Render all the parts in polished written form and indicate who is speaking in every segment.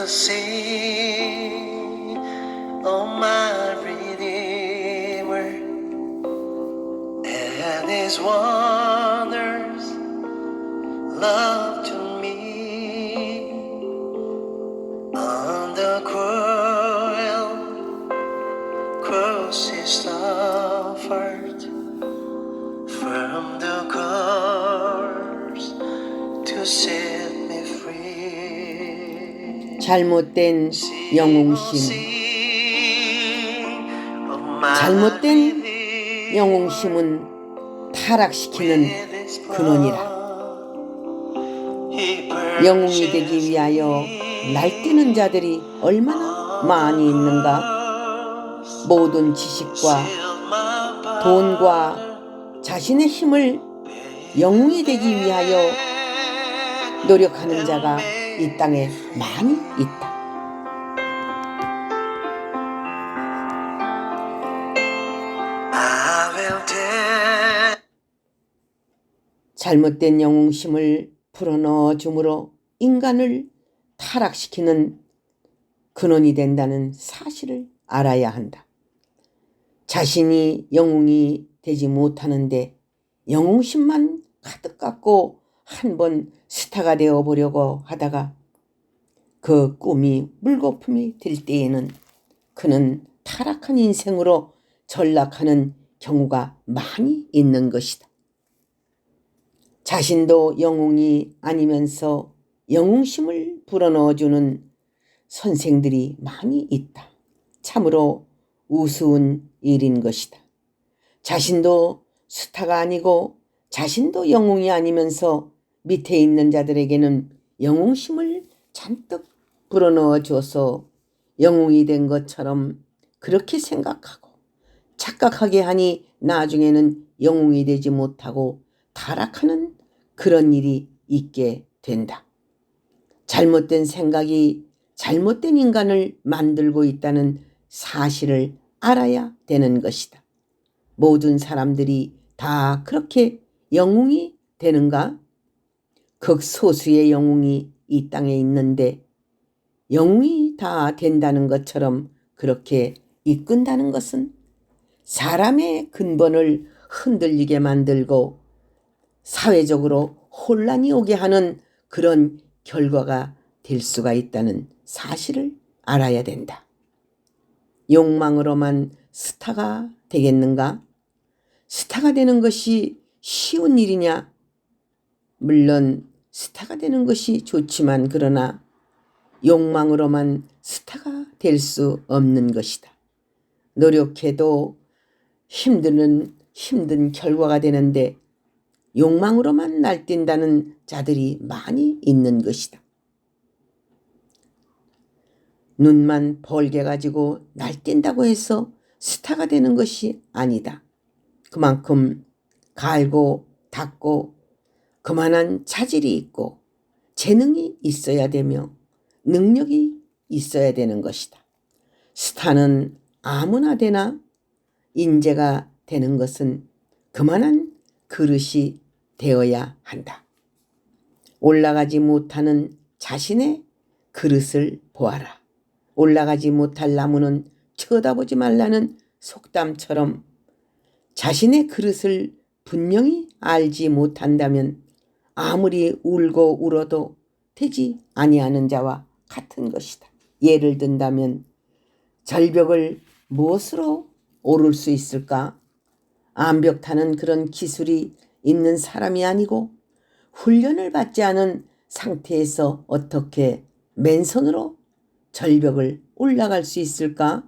Speaker 1: sing, oh my Redeemer, and His wonders love to me on the cruel cross He suffered from the curse to set me free.
Speaker 2: 잘못된 영웅심. 잘못된 영웅심은 타락시키는 근원이라. 영웅이 되기 위하여 날뛰는 자들이 얼마나 많이 있는가. 모든 지식과 돈과 자신의 힘을 영웅이 되기 위하여 노력하는 자가 이 땅에 많이 있다. 잘못된 영웅심을 풀어넣어 줌으로 인간을 타락시키는 근원이 된다는 사실을 알아야 한다. 자신이 영웅이 되지 못하는데 영웅심만 가득 갖고 한번 스타가 되어 보려고 하다가 그 꿈이 물거품이 될 때에는 그는 타락한 인생으로 전락하는 경우가 많이 있는 것이다. 자신도 영웅이 아니면서 영웅심을 불어넣어주는 선생들이 많이 있다. 참으로 우스운 일인 것이다. 자신도 스타가 아니고 자신도 영웅이 아니면서 밑에 있는 자들에게는 영웅심을 잔뜩 불어넣어 줘서 영웅이 된 것처럼 그렇게 생각하고 착각하게 하니 나중에는 영웅이 되지 못하고 타락하는 그런 일이 있게 된다. 잘못된 생각이 잘못된 인간을 만들고 있다는 사실을 알아야 되는 것이다. 모든 사람들이 다 그렇게 영웅이 되는가? 극소수의 영웅이 이 땅에 있는데 영웅이 다 된다는 것처럼 그렇게 이끈다는 것은 사람의 근본을 흔들리게 만들고 사회적으로 혼란이 오게 하는 그런 결과가 될 수가 있다는 사실을 알아야 된다. 욕망으로만 스타가 되겠는가? 스타가 되는 것이 쉬운 일이냐? 물론 스타가 되는 것이 좋지만 그러나 욕망으로만 스타가 될 수 없는 것이다. 노력해도 힘든 결과가 되는데 욕망으로만 날뛴다는 자들이 많이 있는 것이다. 눈만 벌게 가지고 날뛴다고 해서 스타가 되는 것이 아니다. 그만큼 갈고 닦고 그만한 자질이 있고 재능이 있어야 되며 능력이 있어야 되는 것이다. 스타는 아무나 되나? 인재가 되는 것은 그만한 그릇이 되어야 한다. 올라가지 못하는 자신의 그릇을 보아라. 올라가지 못할 나무는 쳐다보지 말라는 속담처럼 자신의 그릇을 분명히 알지 못한다면 아무리 울고 울어도 되지 아니하는 자와 같은 것이다. 예를 든다면 절벽을 무엇으로 오를 수 있을까? 암벽 타는 그런 기술이 있는 사람이 아니고 훈련을 받지 않은 상태에서 어떻게 맨손으로 절벽을 올라갈 수 있을까?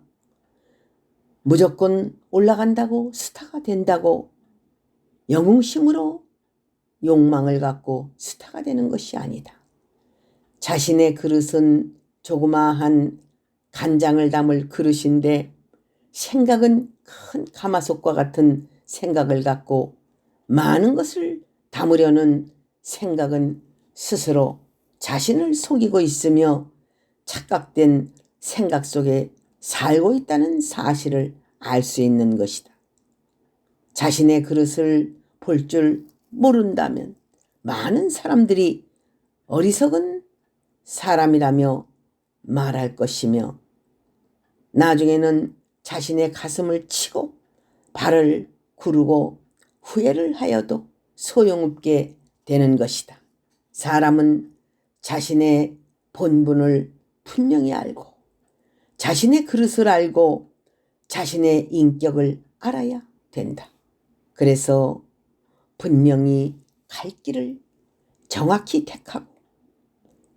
Speaker 2: 무조건 올라간다고 스타가 된다고 영웅심으로 욕망을 갖고 스타가 되는 것이 아니다. 자신의 그릇은 조그마한 간장을 담을 그릇인데 생각은 큰 가마솥과 같은 생각을 갖고 많은 것을 담으려는 생각은 스스로 자신을 속이고 있으며 착각된 생각 속에 살고 있다는 사실을 알 수 있는 것이다. 자신의 그릇을 볼 줄 모른다면 많은 사람들이 어리석은 사람이라며 말할 것이며 나중에는 자신의 가슴을 치고 발을 구르고 후회를 하여도 소용없게 되는 것이다. 사람은 자신의 본분을 분명히 알고 자신의 그릇을 알고 자신의 인격을 알아야 된다. 그래서 분명히 갈 길을 정확히 택하고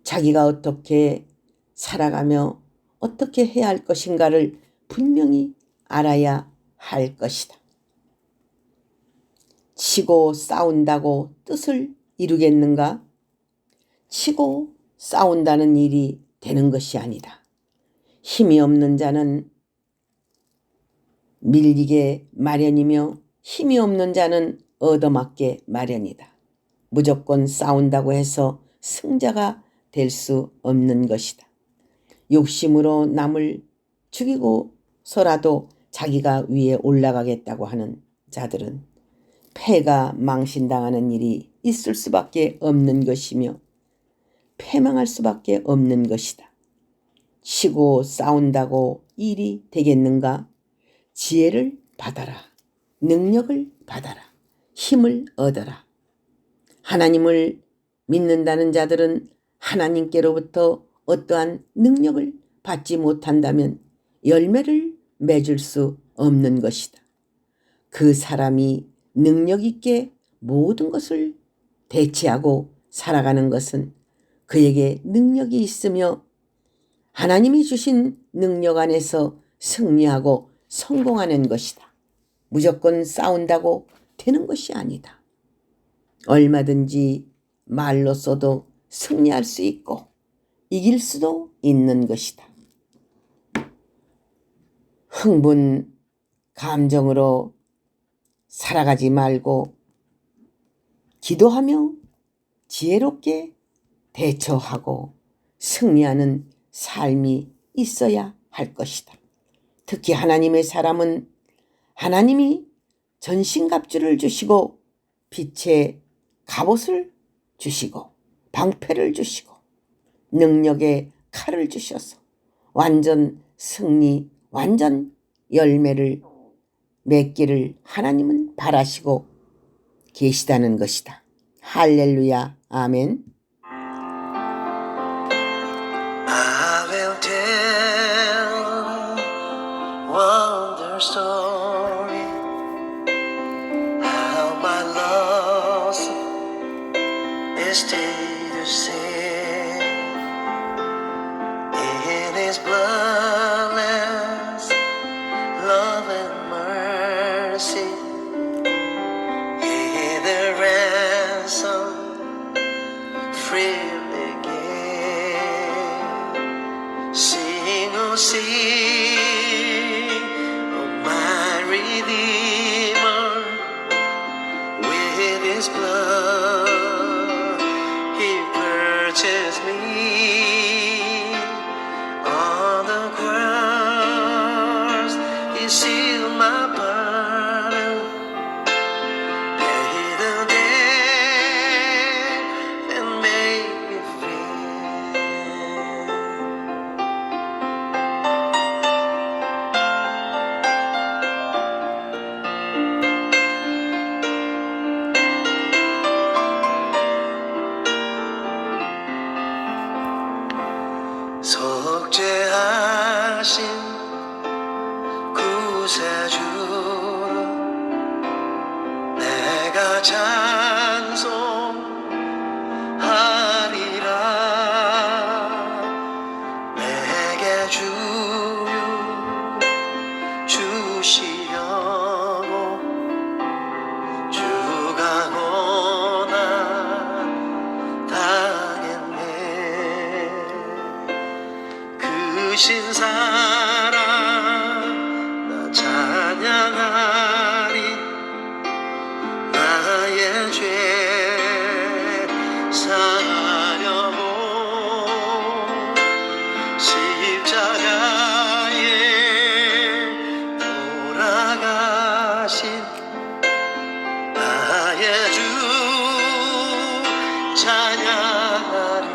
Speaker 2: 자기가 어떻게 살아가며 어떻게 해야 할 것인가를 분명히 알아야 할 것이다. 치고 싸운다고 뜻을 이루겠는가? 치고 싸운다는 일이 되는 것이 아니다. 힘이 없는 자는 밀리게 마련이며 힘이 없는 자는 얻어맞게 마련이다. 무조건 싸운다고 해서 승자가 될 수 없는 것이다. 욕심으로 남을 죽이고서라도 자기가 위에 올라가겠다고 하는 자들은 패가 망신당하는 일이 있을 수밖에 없는 것이며 패망할 수밖에 없는 것이다. 치고 싸운다고 일이 되겠는가? 지혜를 받아라. 능력을 받아라. 힘을 얻어라. 하나님을 믿는다는 자들은 하나님께로부터 어떠한 능력을 받지 못한다면 열매를 맺을 수 없는 것이다. 그 사람이 능력 있게 모든 것을 대체하고 살아가는 것은 그에게 능력이 있으며 하나님이 주신 능력 안에서 승리하고 성공하는 것이다. 무조건 싸운다고 되는 것이 아니다. 얼마든지 말로써도 승리할 수 있고 이길 수도 있는 것이다. 흥분, 감정으로 살아가지 말고 기도하며 지혜롭게 대처하고 승리하는 삶이 있어야 할 것이다. 특히 하나님의 사람은 하나님이 전신갑주를 주시고 빛의 갑옷을 주시고 방패를 주시고 능력의 칼을 주셔서 완전 승리, 완전 열매를 맺기를 하나님은 바라시고 계시다는 것이다. 할렐루야. 아멘.
Speaker 1: I will tell wonder story how my loss is stayed the same in His bloodless love and mercy. He the ransom freely gave. Sing, oh sing, oh my Redeemer, with His blood He purchased me. On the cross He sealed my pardon, paid the debt and made me free. 속죄하신 구세주로 내가 찬송하리라. 내게 주유 주시려고 주가 고난 당했네. 그 신사랑 나 찬양하리. 나의 죄 사하려고 십자가에 돌아가신 나의 주 찬양하리.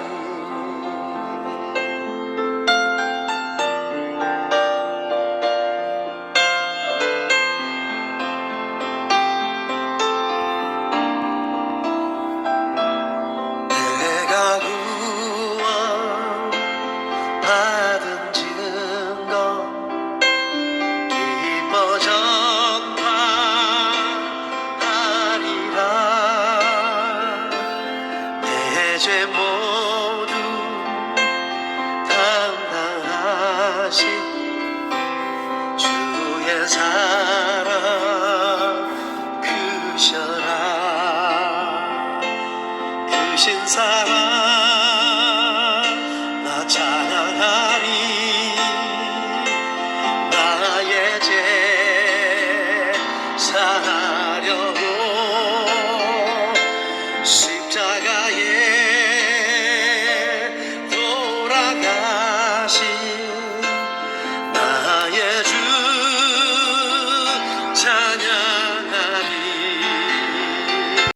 Speaker 1: 사려고 십자가에 돌아가신